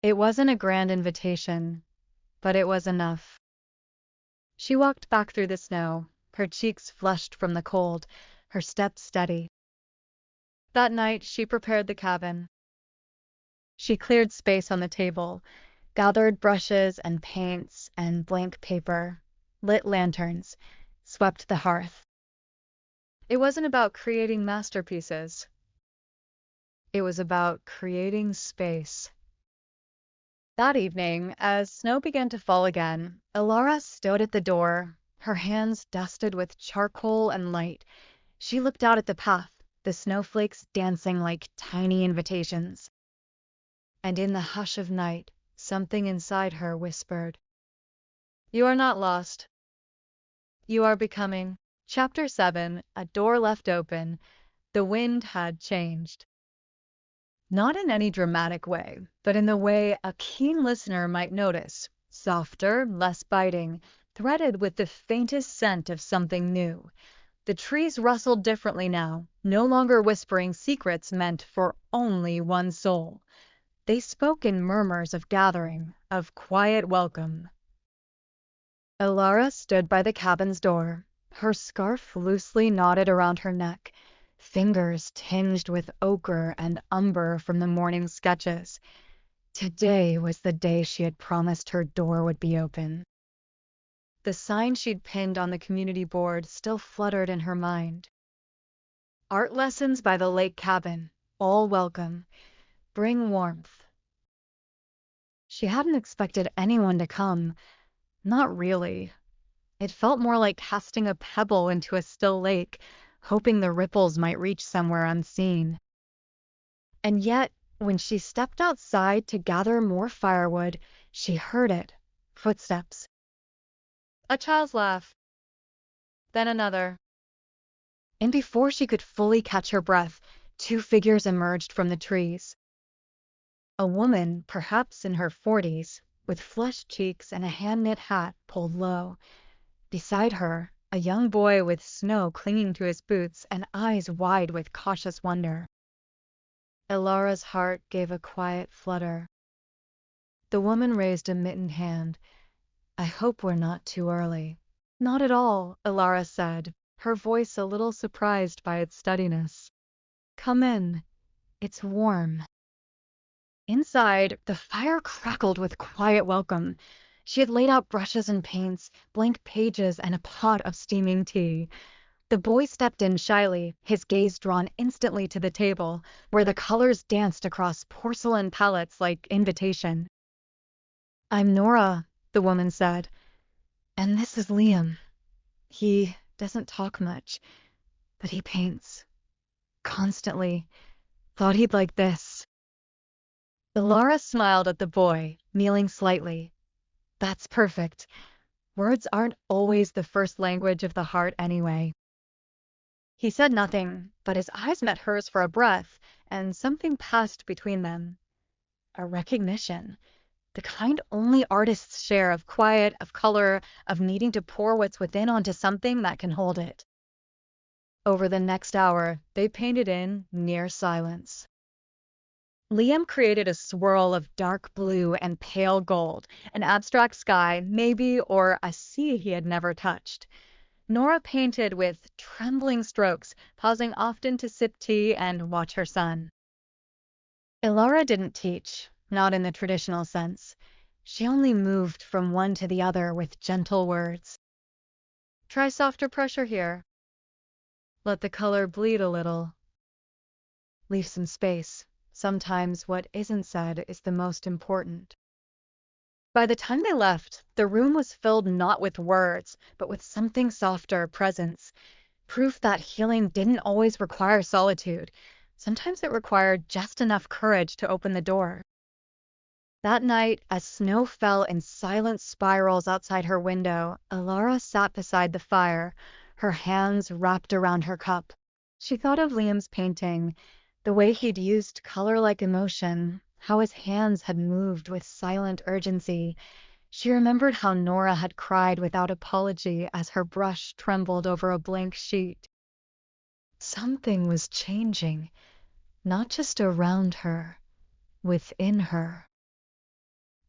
It wasn't a grand invitation, but it was enough. She walked back through the snow, her cheeks flushed from the cold, her steps steady. That night, she prepared the cabin. She cleared space on the table, gathered brushes and paints and blank paper, lit lanterns, swept the hearth. It wasn't about creating masterpieces. It was about creating space. That evening, as snow began to fall again, Elara stood at the door, her hands dusted with charcoal and light. She looked out at the path, the snowflakes dancing like tiny invitations. And in the hush of night, something inside her whispered, "You are not lost. You are becoming." Chapter 7, A Door Left Open. The wind had changed. Not in any dramatic way, but in the way a keen listener might notice. Softer, less biting, threaded with the faintest scent of something new. The trees rustled differently now, no longer whispering secrets meant for only one soul. They spoke in murmurs of gathering, of quiet welcome. Elara stood by the cabin's door, her scarf loosely knotted around her neck, fingers tinged with ochre and umber from the morning sketches. Today was the day she had promised her door would be open. The sign she'd pinned on the community board still fluttered in her mind. Art lessons by the lake cabin. All welcome. Bring warmth. She hadn't expected anyone to come. Not really. It felt more like casting a pebble into a still lake, hoping the ripples might reach somewhere unseen. And yet, when she stepped outside to gather more firewood, she heard it. Footsteps. A child's laugh. Then another. And before she could fully catch her breath, two figures emerged from the trees. A woman, perhaps in her 40s, with flushed cheeks and a hand-knit hat pulled low. Beside her, a young boy with snow clinging to his boots and eyes wide with cautious wonder. Elara's heart gave a quiet flutter. The woman raised a mittened hand. "I hope we're not too early." "Not at all," Elara said, her voice a little surprised by its steadiness. "Come in. It's warm." Inside, the fire crackled with quiet welcome. She had laid out brushes and paints, blank pages, and a pot of steaming tea. The boy stepped in shyly, his gaze drawn instantly to the table, where the colors danced across porcelain palettes like invitation. "I'm Nora," the woman said, "and this is Liam. He doesn't talk much, but he paints. Constantly. Thought he'd like this." Elara smiled at the boy, kneeling slightly. "That's perfect. Words aren't always the first language of the heart anyway." He said nothing, but his eyes met hers for a breath, and something passed between them. A recognition. The kind only artists share, of quiet, of color, of needing to pour what's within onto something that can hold it. Over the next hour, they painted in near silence. Liam created a swirl of dark blue and pale gold, an abstract sky, maybe, or a sea he had never touched. Nora painted with trembling strokes, pausing often to sip tea and watch her son. Elara didn't teach, not in the traditional sense. She only moved from one to the other with gentle words. Try softer pressure here. Let the color bleed a little. Leave some space. Sometimes what isn't said is the most important. By the time they left, the room was filled not with words, but with something softer, presence. Proof that healing didn't always require solitude. Sometimes it required just enough courage to open the door. That night, as snow fell in silent spirals outside her window, Alara sat beside the fire, her hands wrapped around her cup. She thought of Liam's painting, the way he'd used color like emotion, how his hands had moved with silent urgency. She remembered how Nora had cried without apology as her brush trembled over a blank sheet. Something was changing, not just around her, within her.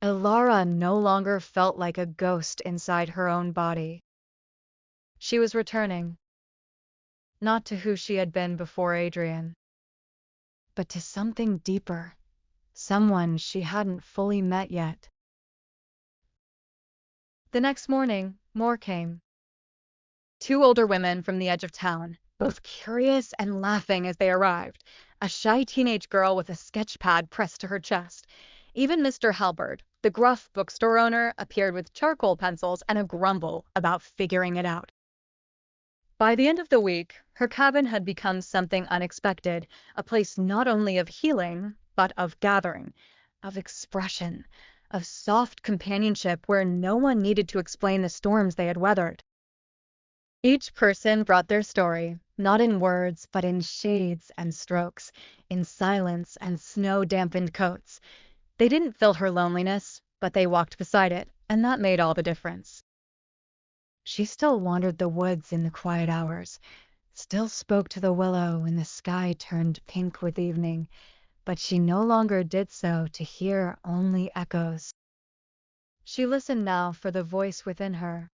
Alara no longer felt like a ghost inside her own body. She was returning, not to who she had been before Adrian, but to something deeper, someone she hadn't fully met yet. The next morning, more came. Two older women from the edge of town, both curious and laughing as they arrived, a shy teenage girl with a sketch pad pressed to her chest. Even Mr. Halberd, the gruff bookstore owner, appeared with charcoal pencils and a grumble about figuring it out. By the end of the week, her cabin had become something unexpected, a place not only of healing, but of gathering, of expression, of soft companionship where no one needed to explain the storms they had weathered. Each person brought their story, not in words, but in shades and strokes, in silence and snow-dampened coats. They didn't fill her loneliness, but they walked beside it, and that made all the difference. She still wandered the woods in the quiet hours, still spoke to the willow when the sky turned pink with evening, but she no longer did so to hear only echoes. She listened now for the voice within her,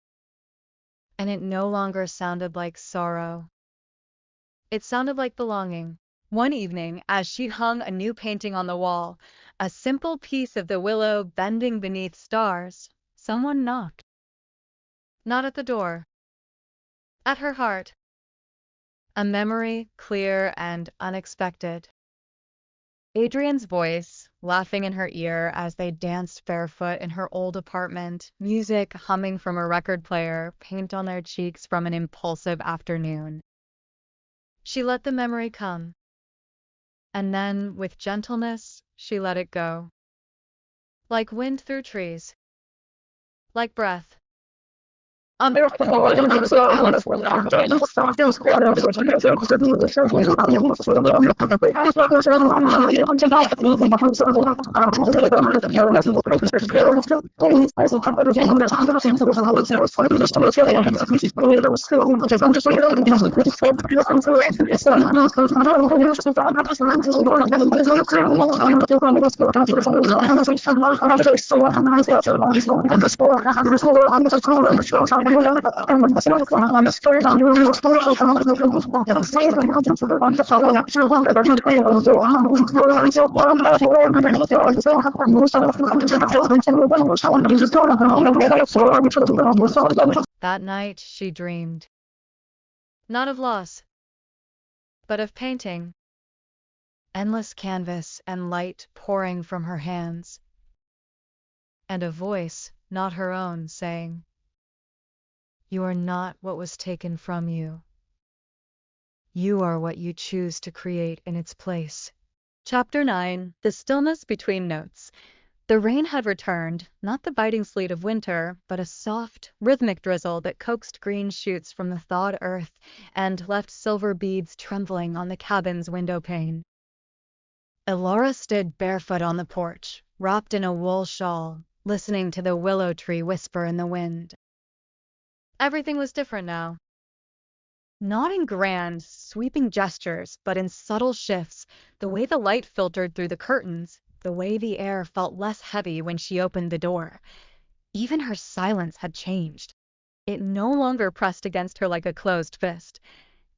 and it no longer sounded like sorrow. It sounded like belonging. One evening, as she hung a new painting on the wall, a simple piece of the willow bending beneath stars, someone knocked. Not at the door. At her heart. A memory, clear and unexpected. Adrian's voice, laughing in her ear as they danced barefoot in her old apartment, music humming from a record player, paint on their cheeks from an impulsive afternoon. She let the memory come. And then, with gentleness, she let it go. Like wind through trees. Like breath. That night she dreamed. Not of loss, but of painting. Endless canvas and light pouring from her hands. And a voice, not her own, saying, "You are not what was taken from you. You are what you choose to create in its place." Chapter 9. The Stillness Between Notes. The rain had returned, not the biting sleet of winter, but a soft, rhythmic drizzle that coaxed green shoots from the thawed earth and left silver beads trembling on the cabin's window pane. Alara stood barefoot on the porch, wrapped in a wool shawl, listening to the willow tree whisper in the wind. Everything was different now. Not in grand, sweeping gestures, but in subtle shifts, the way the light filtered through the curtains, the way the air felt less heavy when she opened the door. Even her silence had changed. It no longer pressed against her like a closed fist.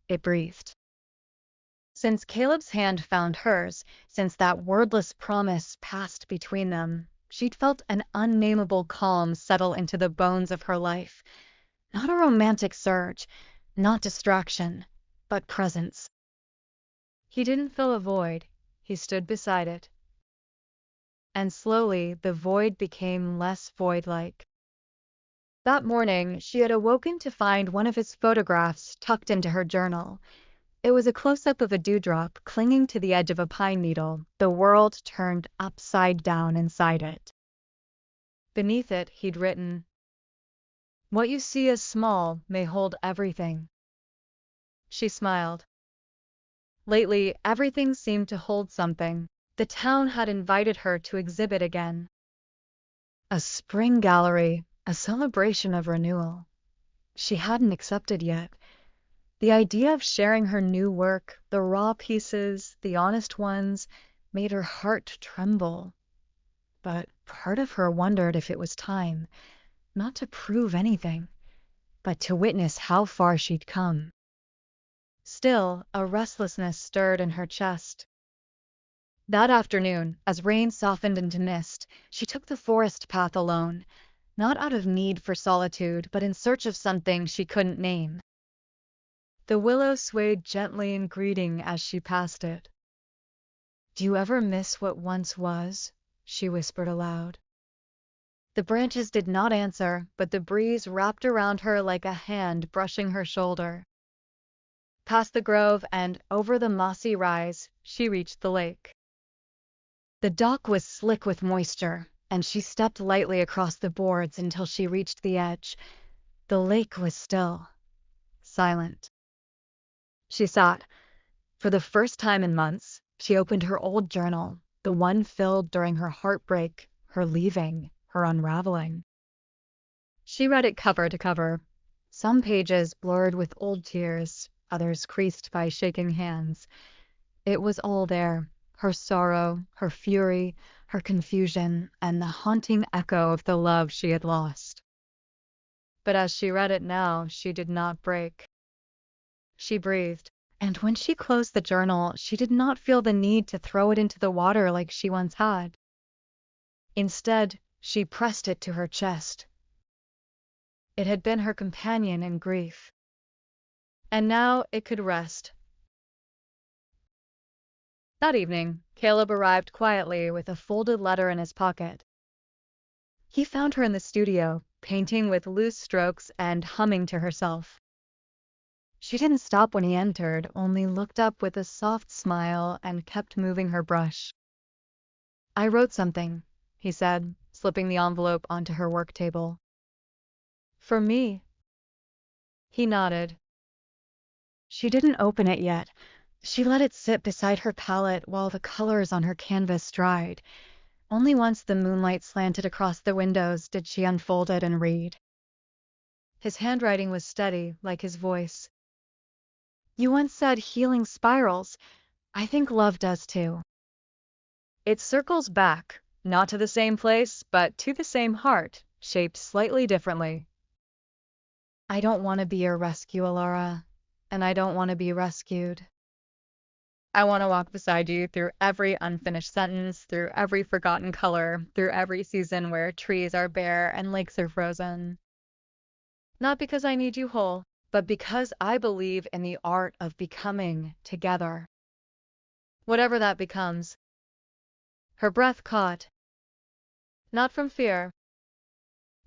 It breathed. Since Caleb's hand found hers, since that wordless promise passed between them, she'd felt an unnameable calm settle into the bones of her life. Not a romantic surge, not distraction, but presence. He didn't fill a void, he stood beside it. And slowly the void became less void-like. That morning, she had awoken to find one of his photographs tucked into her journal. It was a close-up of a dewdrop clinging to the edge of a pine needle, the world turned upside down inside it. Beneath it, he'd written, "What you see as small may hold everything." She smiled. Lately, everything seemed to hold something. The town had invited her to exhibit again. A spring gallery, a celebration of renewal. She hadn't accepted yet. The idea of sharing her new work, the raw pieces, the honest ones, made her heart tremble. But part of her wondered if it was time, not to prove anything, but to witness how far she'd come. Still, a restlessness stirred in her chest. That afternoon, as rain softened into mist, she took the forest path alone, not out of need for solitude, but in search of something she couldn't name. The willow swayed gently in greeting as she passed it. "Do you ever miss what once was?" she whispered aloud. The branches did not answer, but the breeze wrapped around her like a hand brushing her shoulder. Past the grove and over the mossy rise, she reached the lake. The dock was slick with moisture, and she stepped lightly across the boards until she reached the edge. The lake was still, silent. She sat. For the first time in months, she opened her old journal, the one filled during her heartbreak, her leaving, her unraveling. She read it cover to cover, some pages blurred with old tears, others creased by shaking hands. It was all there, her sorrow, her fury, her confusion, and the haunting echo of the love she had lost. But as she read it now, she did not break. She breathed, and when she closed the journal, she did not feel the need to throw it into the water like she once had. Instead, she pressed it to her chest. It had been her companion in grief. And now it could rest. That evening, Caleb arrived quietly with a folded letter in his pocket. He found her in the studio, painting with loose strokes and humming to herself. She didn't stop when he entered, only looked up with a soft smile and kept moving her brush. "I wrote something," he said, slipping the envelope onto her work table. "For me?" He nodded. She didn't open it yet. She let it sit beside her palette while the colors on her canvas dried. Only once the moonlight slanted across the windows did she unfold it and read. His handwriting was steady, like his voice. "You once said healing spirals. I think love does too. It circles back, not to the same place, but to the same heart, shaped slightly differently. I don't want to be your rescue, Alara, and I don't want to be rescued. I want to walk beside you through every unfinished sentence, through every forgotten color, through every season where trees are bare and lakes are frozen. Not because I need you whole, but because I believe in the art of becoming together. Whatever that becomes." Her breath caught, not from fear,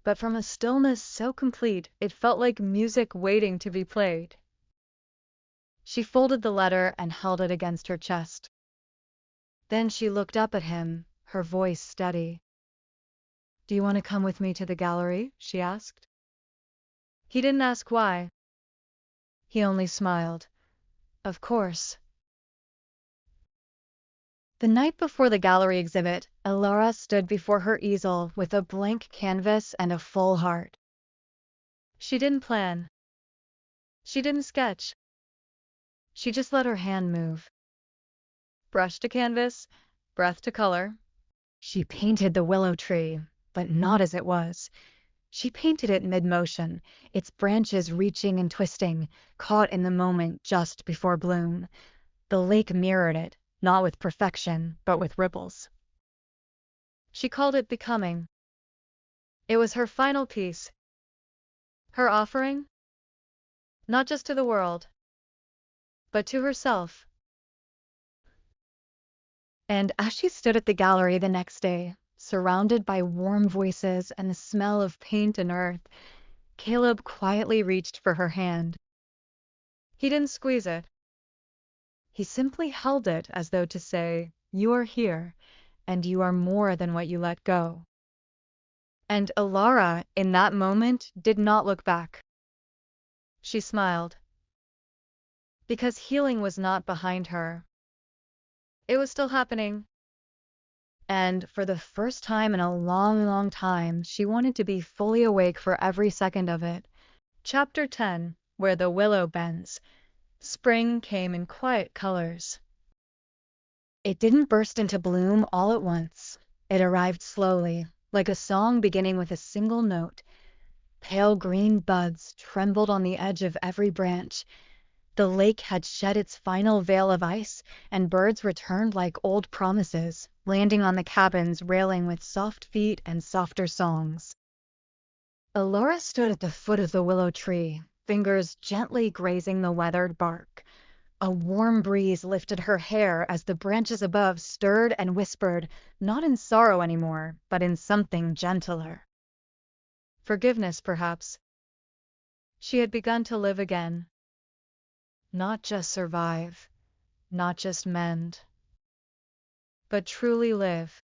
but from a stillness so complete it felt like music waiting to be played. She folded the letter and held it against her chest. Then she looked up at him, her voice steady. "Do you want to come with me to the gallery?" she asked. He didn't ask why. He only smiled. "Of course." The night before the gallery exhibit, Alara stood before her easel with a blank canvas and a full heart. She didn't plan. She didn't sketch. She just let her hand move. Brush to canvas, breath to color. She painted the willow tree, but not as it was. She painted it mid-motion, its branches reaching and twisting, caught in the moment just before bloom. The lake mirrored it, not with perfection, but with ripples. She called it becoming. It was her final piece, her offering, not just to the world, but to herself. And as she stood at the gallery the next day, surrounded by warm voices and the smell of paint and earth, Caleb quietly reached for her hand. He didn't squeeze it. He simply held it as though to say, "You are here, and you are more than what you let go." And Alara, in that moment, did not look back. She smiled. Because healing was not behind her. It was still happening. And for the first time in a long, long time, she wanted to be fully awake for every second of it. Chapter 10, Where the Willow Bends. Spring came in quiet colors. It didn't burst into bloom all at once. It arrived slowly, like a song beginning with a single note. Pale green buds trembled on the edge of every branch. The lake had shed its final veil of ice, and birds returned like old promises, landing on the cabin's railing with soft feet and softer songs. Elora stood at the foot of the willow tree, fingers gently grazing the weathered bark. A warm breeze lifted her hair as the branches above stirred and whispered, not in sorrow anymore, but in something gentler. Forgiveness, perhaps. She had begun to live again. Not just survive, not just mend, but truly live.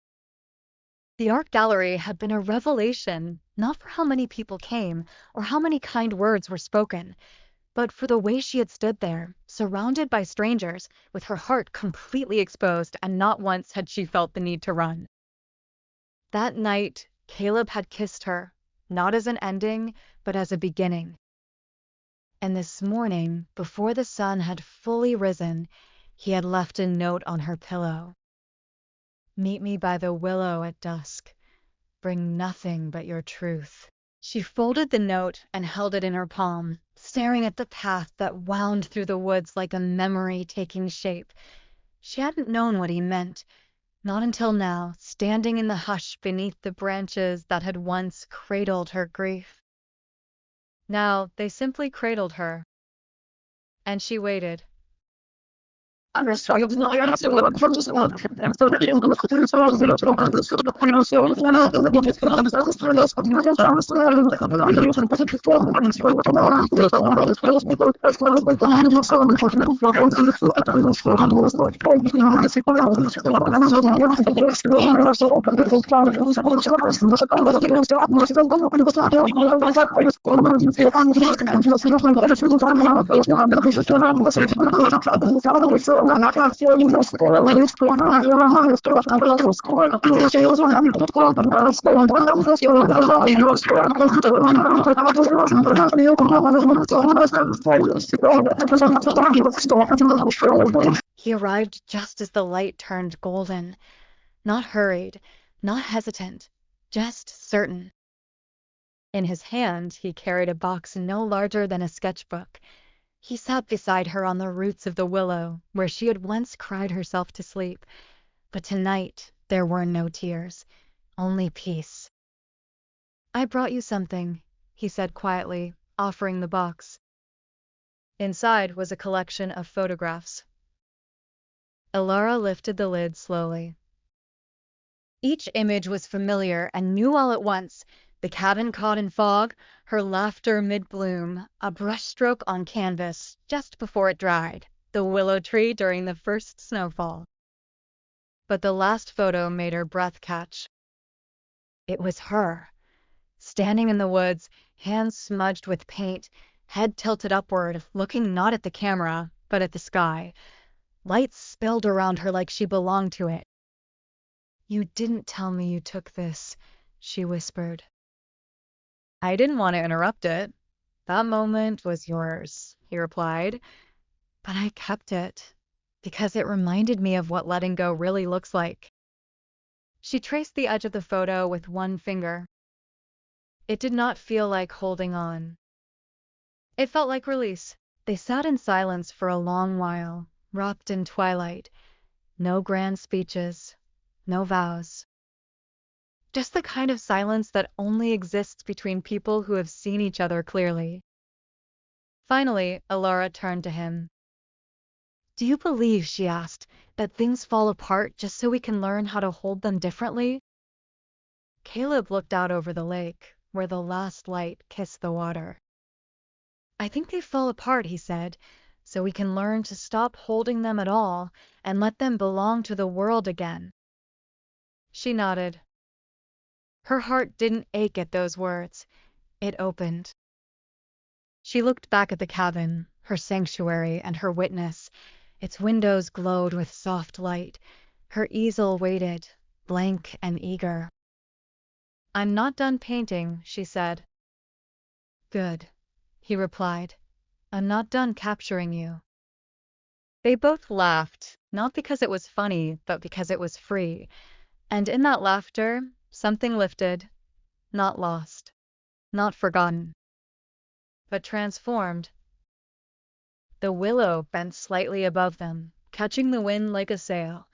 The art gallery had been a revelation, not for how many people came or how many kind words were spoken, but for the way she had stood there, surrounded by strangers, with her heart completely exposed, and not once had she felt the need to run. That night, Caleb had kissed her, not as an ending, but as a beginning. And this morning, before the sun had fully risen, he had left a note on her pillow. "Meet me by the willow at dusk. Bring nothing but your truth." She folded the note and held it in her palm, staring at the path that wound through the woods like a memory taking shape. She hadn't known what he meant, not until now, standing in the hush beneath the branches that had once cradled her grief. Now they simply cradled her. And she waited. He arrived just as the light turned golden, not hurried, not hesitant, just certain. In his hand he carried a box no larger than a sketchbook. He sat beside her on the roots of the willow, where she had once cried herself to sleep. But tonight there were no tears, only peace. "I brought you something," he said quietly, offering the box. Inside was a collection of photographs. Alara lifted the lid slowly. Each image was familiar and new all at once. The cabin caught in fog, her laughter mid-bloom, a brushstroke on canvas just before it dried, the willow tree during the first snowfall. But the last photo made her breath catch. It was her, standing in the woods, hands smudged with paint, head tilted upward, looking not at the camera, but at the sky. Light spilled around her like she belonged to it. "You didn't tell me you took this," she whispered. "I didn't want to interrupt it. That moment was yours," he replied. "But I kept it, because it reminded me of what letting go really looks like." She traced the edge of the photo with one finger. It did not feel like holding on. It felt like release. They sat in silence for a long while, wrapped in twilight. No grand speeches, no vows. Just the kind of silence that only exists between people who have seen each other clearly. Finally, Alara turned to him. "Do you believe," she asked, "that things fall apart just so we can learn how to hold them differently?" Caleb looked out over the lake, where the last light kissed the water. "I think they fall apart," he said, "so we can learn to stop holding them at all and let them belong to the world again." She nodded. Her heart didn't ache at those words. It opened. She looked back at the cabin, her sanctuary and her witness. Its windows glowed with soft light. Her easel waited, blank and eager. "I'm not done painting," she said. "Good," he replied. "I'm not done capturing you." They both laughed, not because it was funny, but because it was free. And in that laughter, something lifted, not lost, not forgotten, but transformed. The willow bent slightly above them, catching the wind like a sail,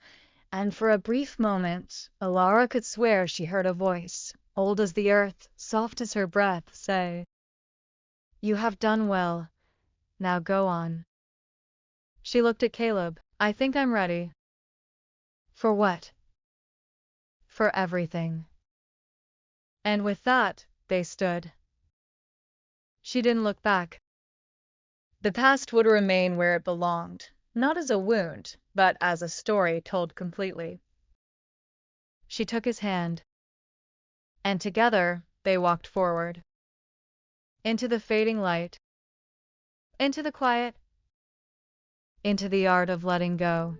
and for a brief moment Alara could swear she heard a voice, old as the earth, soft as her breath, say, "You have done well. Now go on." She looked at Caleb. "I think I'm ready." "For what?" "For everything." And with that, they stood. She didn't look back. The past would remain where it belonged, not as a wound, but as a story told completely. She took his hand, and together they walked forward. Into the fading light, into the quiet, into the art of letting go.